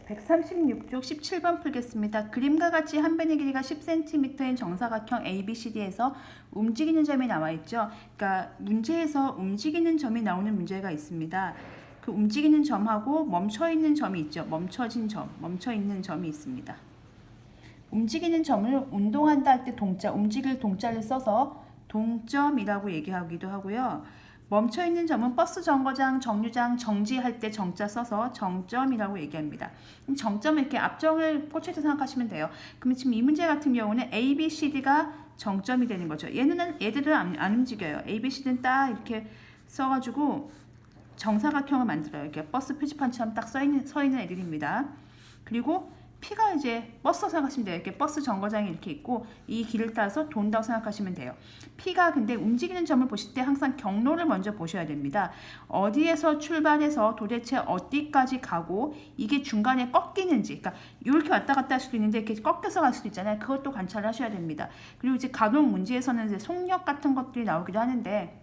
136쪽 17번 풀겠습니다. 그림과 같이 한 변의 길이가 10cm인 정사각형 ABCD에서 움직이는 점이 나와 있죠. 그러니까 문제에서 움직이는 점이 나오는 문제가 있습니다. 그 움직이는 점하고 멈춰 있는 점이 있죠. 멈춰진 점, 멈춰 있는 점이 있습니다. 움직이는 점을 운동한다 할 때 동자, 움직일 동자를 써서 동점이라고 얘기하기도 하고요. 멈춰있는 점은 버스 정거장, 정류장, 정지할 때 정자 써서 정점이라고 얘기합니다. 정점을 이렇게 앞정을 꽂혀서 생각하시면 돼요. 그럼 지금 이 문제 같은 경우는 A, B, C, D가 정점이 되는 거죠. 얘들은 안 움직여요. A, B, C, D는 딱 이렇게 써가지고 정사각형을 만들어요. 이렇게 버스 표지판처럼 딱 서 있는 애들입니다. 그리고 P가 이제 버스 생각하시면 돼요. 이렇게 버스 정거장이 이렇게 있고 이 길을 따라서 돈다고 생각하시면 돼요. P가 근데 움직이는 점을 보실 때 항상 경로를 먼저 보셔야 됩니다. 어디에서 출발해서 도대체 어디까지 가고 이게 중간에 꺾이는지, 그러니까 이렇게 왔다 갔다 할 수도 있는데 이렇게 꺾여서 갈 수도 있잖아요. 그것도 관찰을 하셔야 됩니다. 그리고 이제 간혹 문제에서는 이제 속력 같은 것들이 나오기도 하는데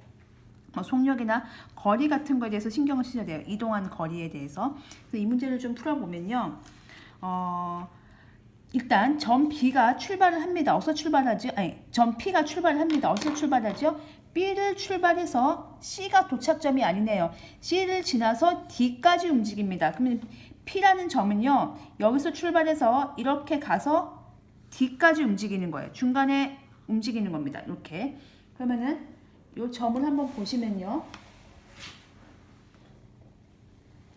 속력이나 거리 같은 거에 대해서 신경을 쓰셔야 돼요. 이동한 거리에 대해서. 그래서 이 문제를 좀 풀어보면요. 일단 점 B가 출발을 합니다. 어디서 출발하죠? 점 P가 출발을 합니다. 어디서 출발하죠? B를 출발해서 C가 도착점이 아니네요. C를 지나서 D까지 움직입니다. 그러면 P라는 점은요. 여기서 출발해서 이렇게 가서 D까지 움직이는 거예요. 중간에 움직이는 겁니다. 이렇게. 그러면은 이 점을 한번 보시면요.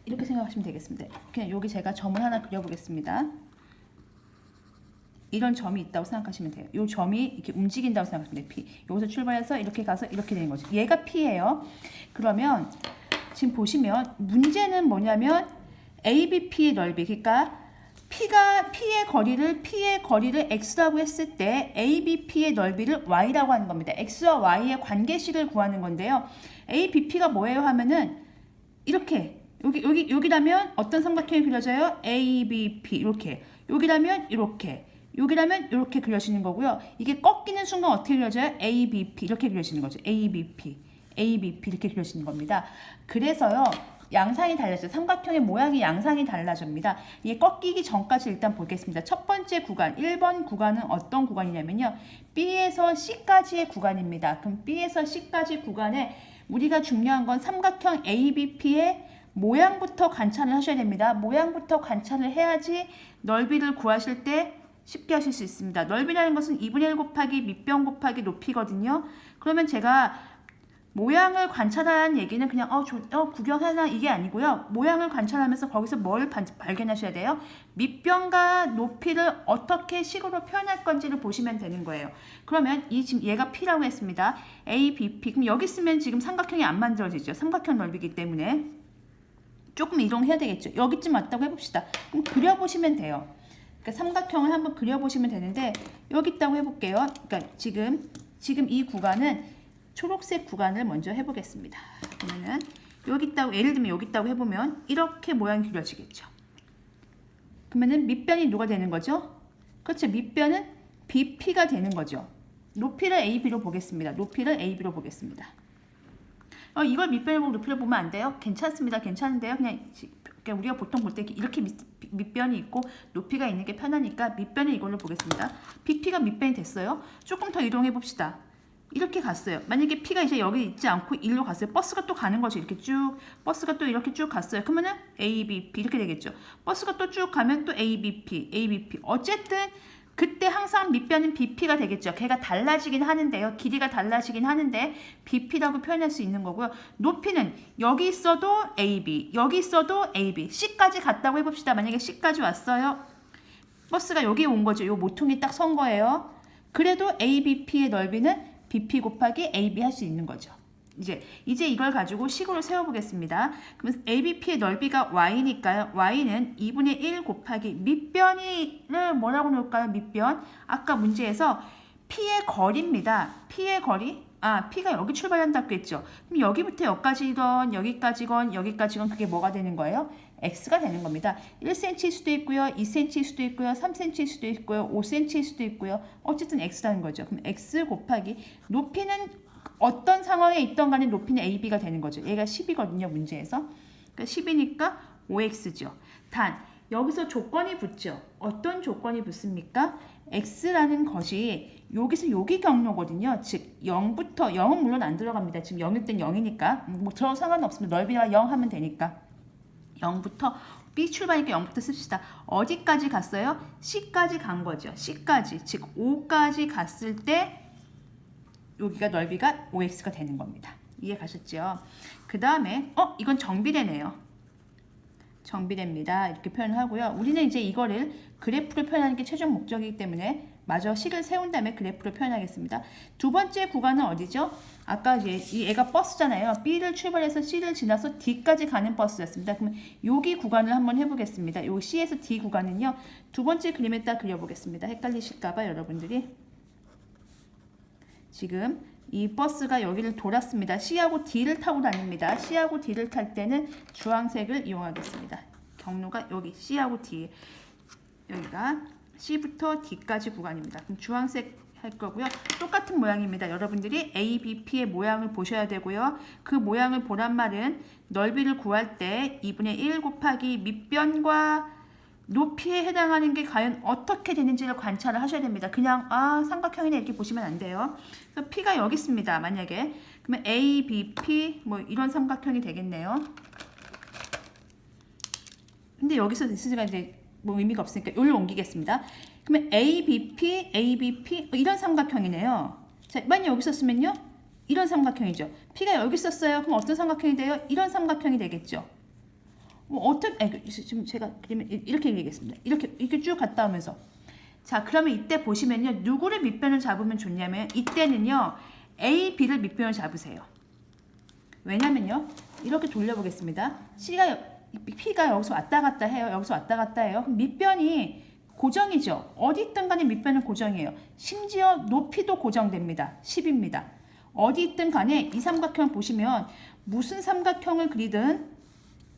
이렇게 생각하시면 되겠습니다. 그냥 여기 제가 점을 하나 그려보겠습니다. 이런 점이 있다고 생각하시면 돼요. 이 점이 이렇게 움직인다고 생각하시면 돼요. P. 여기서 출발해서 이렇게 가서 이렇게 되는 거죠. 얘가 P예요. 그러면 지금 보시면 문제는 뭐냐면 ABP의 넓이, 그러니까 P의 거리를 X라고 했을 때 ABP의 넓이를 Y라고 하는 겁니다. X와 Y의 관계식을 구하는 건데요. ABP가 뭐예요 하면은 이렇게 여기라면 어떤 삼각형이 그려져요? ABP 이렇게. 여기라면 이렇게. 여기라면 이렇게 그려지는 거고요. 이게 꺾이는 순간 어떻게 그려져요? ABP 이렇게 그려지는 거죠. ABP 이렇게 그려지는 겁니다. 그래서요. 양상이 달라져요. 삼각형의 모양이 양상이 달라집니다. 이게 꺾이기 전까지 일단 보겠습니다. 첫 번째 구간, 1번 구간은 어떤 구간이냐면요. B에서 C까지의 구간입니다. 그럼 B에서 C까지 구간에 우리가 중요한 건 삼각형 ABP의 모양부터 관찰을 하셔야 됩니다. 모양부터 관찰을 해야지 넓이를 구하실 때 쉽게 하실 수 있습니다. 넓이라는 것은 2분의 1 곱하기 밑변 곱하기 높이거든요. 그러면 제가 모양을 관찰하는 얘기는 그냥 구경하나 이게 아니고요. 모양을 관찰하면서 거기서 뭘 발견하셔야 돼요? 밑변과 높이를 어떻게 식으로 표현할 건지를 보시면 되는 거예요. 그러면 지금 얘가 P라고 했습니다. ABP. 그럼 여기 쓰면 지금 삼각형이 안 만들어지죠. 삼각형 넓이기 때문에. 조금 이동해야 되겠죠. 여기쯤 왔다고 해봅시다. 그럼 그려보시면 돼요. 그러니까 삼각형을 한번 그려보시면 되는데 여기 있다고 해볼게요. 그러니까 지금 이 구간은 초록색 구간을 먼저 해보겠습니다. 그러면은 여기 있다고 예를 들면 여기 있다고 해보면 이렇게 모양이 그려지겠죠. 그러면은 밑변이 누가 되는 거죠? 그렇죠. 밑변은 BP가 되는 거죠. 높이를 AB로 보겠습니다. 이걸 밑변을 보고 높이를 보면 안 돼요? 괜찮습니다. 괜찮은데요. 그냥 우리가 보통 볼 때 이렇게 밑변이 있고 높이가 있는 게 편하니까 밑변을 이걸로 보겠습니다. BP가 밑변이 됐어요. 조금 더 이동해 봅시다. 이렇게 갔어요. 만약에 P가 이제 여기 있지 않고 일로 갔어요. 버스가 또 가는 거죠. 이렇게 쭉 버스가 또 이렇게 쭉 갔어요. 그러면은 ABP 이렇게 되겠죠. 버스가 또 쭉 가면 또 ABP. 어쨌든 그때 항상 밑변은 BP가 되겠죠. 걔가 달라지긴 하는데요. 길이가 달라지긴 하는데 BP라고 표현할 수 있는 거고요. 높이는 여기 있어도 AB, 여기 있어도 AB. C까지 갔다고 해봅시다. 만약에 C까지 왔어요. 버스가 여기 온 거죠. 요 모퉁이 딱 선 거예요. 그래도 ABP의 넓이는 BP 곱하기 AB 할 수 있는 거죠. 이제 이걸 가지고 식으로 세워보겠습니다. 그러면 ABP의 넓이가 Y니까요. Y는 2분의 1 곱하기 밑변을 뭐라고 놓을까요? 밑변. 아까 문제에서 P의 거리입니다. P의 거리. P가 여기 출발한다고 했죠. 그럼 여기부터 여기까지건 여기까지건 그게 뭐가 되는 거예요? X가 되는 겁니다. 1cm일 수도 있고요. 2cm일 수도 있고요. 3cm일 수도 있고요. 5cm일 수도 있고요. 어쨌든 X라는 거죠. 그럼 X 곱하기 높이는 어떤 상황에 있던 간에 높이는 AB가 되는 거죠. 얘가 10이거든요. 문제에서. 그러니까 10이니까 5X죠. 단 여기서 조건이 붙죠. 어떤 조건이 붙습니까? x라는 것이 여기서 여기 경로거든요. 즉 0부터 0은 물론 안 들어갑니다. 지금 0일 땐 0이니까 뭐 들어 상관없습니다. 넓이가 0 하면 되니까 0부터 B 출발이니까 0부터 씁시다. 어디까지 갔어요? C까지 간 거죠. C까지 즉 5까지 갔을 때 여기가 넓이가 5x가 되는 겁니다. 이해 가셨죠? 그 다음에 이건 정비례네요. 정비례입니다. 이렇게 표현을 하고요. 우리는 이제 이거를 그래프로 표현하는 게 최종 목적이기 때문에 마저 식을 세운 다음에 그래프로 표현하겠습니다. 두 번째 구간은 어디죠? 아까 이제 이 애가 버스잖아요. B를 출발해서 C를 지나서 D까지 가는 버스였습니다. 그러면 여기 구간을 한번 해보겠습니다. 요 C에서 D 구간은요. 두 번째 그림에다 그려보겠습니다. 헷갈리실까봐 여러분들이. 지금 이 버스가 여기를 돌았습니다. C하고 D를 타고 다닙니다. C하고 D를 탈 때는 주황색을 이용하겠습니다. 경로가 여기 C하고 D. 여기가 C부터 D까지 구간입니다. 그럼 주황색 할 거고요. 똑같은 모양입니다. 여러분들이 A, B, P의 모양을 보셔야 되고요. 그 모양을 보란 말은 넓이를 구할 때 2분의 1 곱하기 밑변과 높이에 해당하는 게 과연 어떻게 되는지를 관찰을 하셔야 됩니다. 그냥 삼각형이네 이렇게 보시면 안 돼요. 그래서 P가 여기 있습니다. 만약에 그러면 A, B, P 뭐 이런 삼각형이 되겠네요. 근데 여기서 X가 이제 뭐 의미가 없으니까 여기로 옮기겠습니다. 그러면 A, B, P, A, B, P 이런 삼각형이네요. 자, 만약 여기 있었으면요. 이런 삼각형이죠. P가 여기 있었어요. 그럼 어떤 삼각형이 돼요? 이런 삼각형이 되겠죠. 지금 제가 그러면 이렇게 얘기하겠습니다. 이렇게 쭉 갔다 오면서 자 그러면 이때 보시면요 누구를 밑변을 잡으면 좋냐면 이때는요 A, B를 밑변을 잡으세요. 왜냐면요 이렇게 돌려보겠습니다. P가 여기서 왔다 갔다 해요. 여기서 왔다 갔다 해요. 그럼 밑변이 고정이죠. 어디 있든 간에 밑변은 고정이에요. 심지어 높이도 고정됩니다. 10입니다. 어디 있든 간에 이 삼각형 보시면 무슨 삼각형을 그리든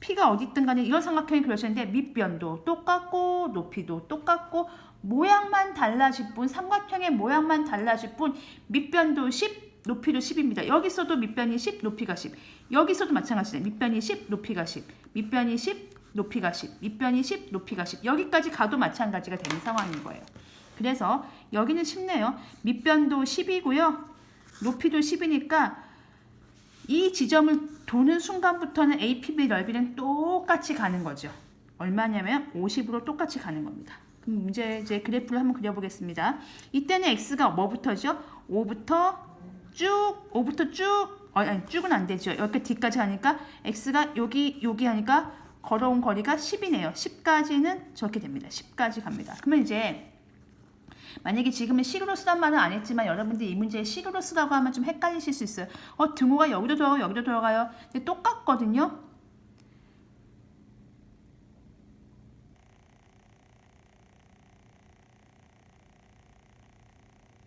P가 어디 있든 간에 이런 삼각형이 그려졌는데 밑변도 똑같고 높이도 똑같고 모양만 달라질 뿐 삼각형의 모양만 달라질 뿐 밑변도 10, 높이도 10입니다. 여기서도 밑변이 10, 높이가 10. 여기서도 마찬가지예요. 밑변이 10, 높이가 10. 밑변이 10, 높이가 10. 밑변이 10, 높이가 10. 여기까지 가도 마찬가지가 되는 상황인 거예요. 그래서 여기는 쉽네요. 밑변도 10이고요. 높이도 10이니까 이 지점을 도는 순간부터는 APB 넓이는 똑같이 가는 거죠. 얼마냐면 50으로 똑같이 가는 겁니다. 그럼 문제 이제 그래프를 한번 그려보겠습니다. 이때는 X가 뭐부터죠? 5부터 쭉, 아니 쭉은 안 되죠. 여기까지 D까지 하니까 X가 여기 하니까 걸어온 거리가 10이네요. 10까지는 저렇게 됩니다. 10까지 갑니다. 그러면 이제 만약에 지금은 식으로 쓰란 말은 안 했지만 여러분들이 이 문제에 식으로 쓰라고 하면 좀 헷갈리실 수 있어요. 등호가 여기도 들어가고 여기도 들어가요. 근데 똑같거든요.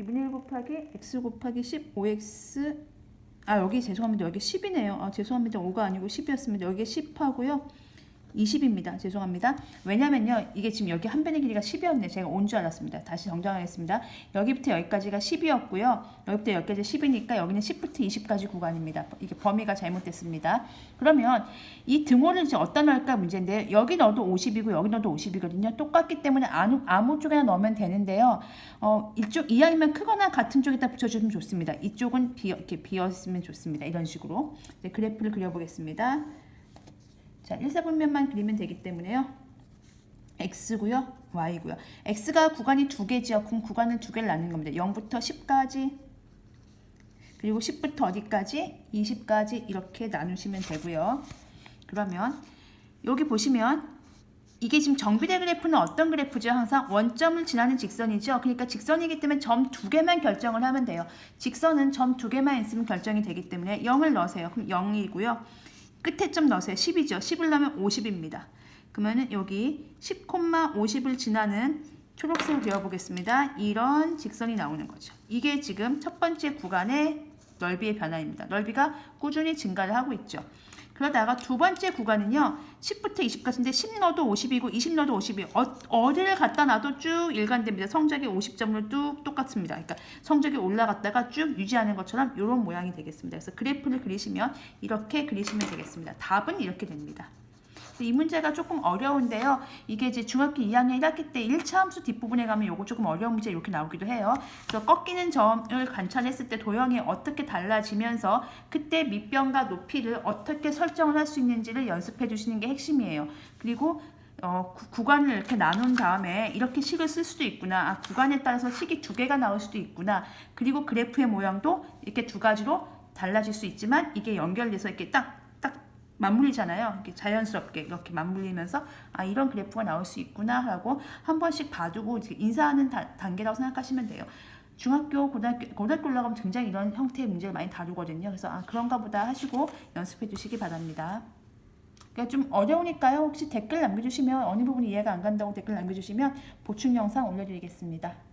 (2분의 1) 곱하기 x 곱하기 15x 여기 죄송합니다. 여기 10이네요. 죄송합니다. 5가 아니고 10이었습니다. 여기 10하고요. 20입니다. 죄송합니다. 왜냐면요. 이게 지금 여기 한 변의 길이가 10이었네. 제가 온 줄 알았습니다. 다시 정정하겠습니다. 여기부터 여기까지가 10이었고요. 여기부터 여기까지 10이니까 여기는 10부터 20까지 구간입니다. 이게 범위가 잘못됐습니다. 그러면 이 등호를 이제 어디다 넣을까 문제인데 여기 넣어도 50이고 여기 넣어도 50이거든요. 똑같기 때문에 아무 쪽에나 넣으면 되는데요. 이쪽 이하이면 크거나 같은 쪽에다 붙여주면 좋습니다. 이쪽은 이렇게 비었으면 좋습니다. 이런 식으로 이제 그래프를 그려보겠습니다. 자, 1사분면만 그리면 되기 때문에요. X고요. Y고요. X가 구간이 두 개죠. 그럼 구간을 두 개를 나눈 겁니다. 0부터 10까지 그리고 10부터 어디까지? 20까지 이렇게 나누시면 되고요. 그러면 여기 보시면 이게 지금 정비례 그래프는 어떤 그래프죠? 항상 원점을 지나는 직선이죠. 그러니까 직선이기 때문에 점 두 개만 결정을 하면 돼요. 직선은 점 두 개만 있으면 결정이 되기 때문에 0을 넣으세요. 그럼 0이고요. 끝에 점 넣으세요. 10이죠. 10을 넣으면 50입니다. 그러면은 여기 10,50을 지나는 초록색을 그려보겠습니다. 이런 직선이 나오는 거죠. 이게 지금 첫 번째 구간의 넓이의 변화입니다. 넓이가 꾸준히 증가를 하고 있죠. 그러다가 두 번째 구간은요. 10부터 20까지인데 10 넣어도 50이고 20 넣어도 50이에요. 어디를 갖다 놔도 쭉 일관됩니다. 성적이 50점으로 뚝 똑같습니다. 그러니까 성적이 올라갔다가 쭉 유지하는 것처럼 이런 모양이 되겠습니다. 그래서 그래프를 그리시면 이렇게 그리시면 되겠습니다. 답은 이렇게 됩니다. 이 문제가 조금 어려운데요. 이게 이제 중학교 2학년 1학기 때 1차 함수 뒷부분에 가면 요거 조금 어려운 문제 이렇게 나오기도 해요. 그래서 꺾이는 점을 관찰했을 때 도형이 어떻게 달라지면서 그때 밑변과 높이를 어떻게 설정을 할 수 있는지를 연습해 주시는 게 핵심이에요. 그리고 구간을 이렇게 나눈 다음에 이렇게 식을 쓸 수도 있구나. 아, 구간에 따라서 식이 두 개가 나올 수도 있구나. 그리고 그래프의 모양도 이렇게 두 가지로 달라질 수 있지만 이게 연결돼서 이렇게 딱 맞물리잖아요. 이렇게 자연스럽게 이렇게 맞물리면서 아, 이런 그래프가 나올 수 있구나 하고 한 번씩 봐두고 이제 인사하는 단계라고 생각하시면 돼요. 중학교, 고등학교 올라가면 굉장히 이런 형태의 문제를 많이 다루거든요. 그래서 아, 그런가 보다 하시고 연습해 주시기 바랍니다. 그러니까 좀 어려우니까요. 혹시 댓글 남겨주시면 어느 부분이 이해가 안 간다고 댓글 남겨주시면 보충 영상 올려드리겠습니다.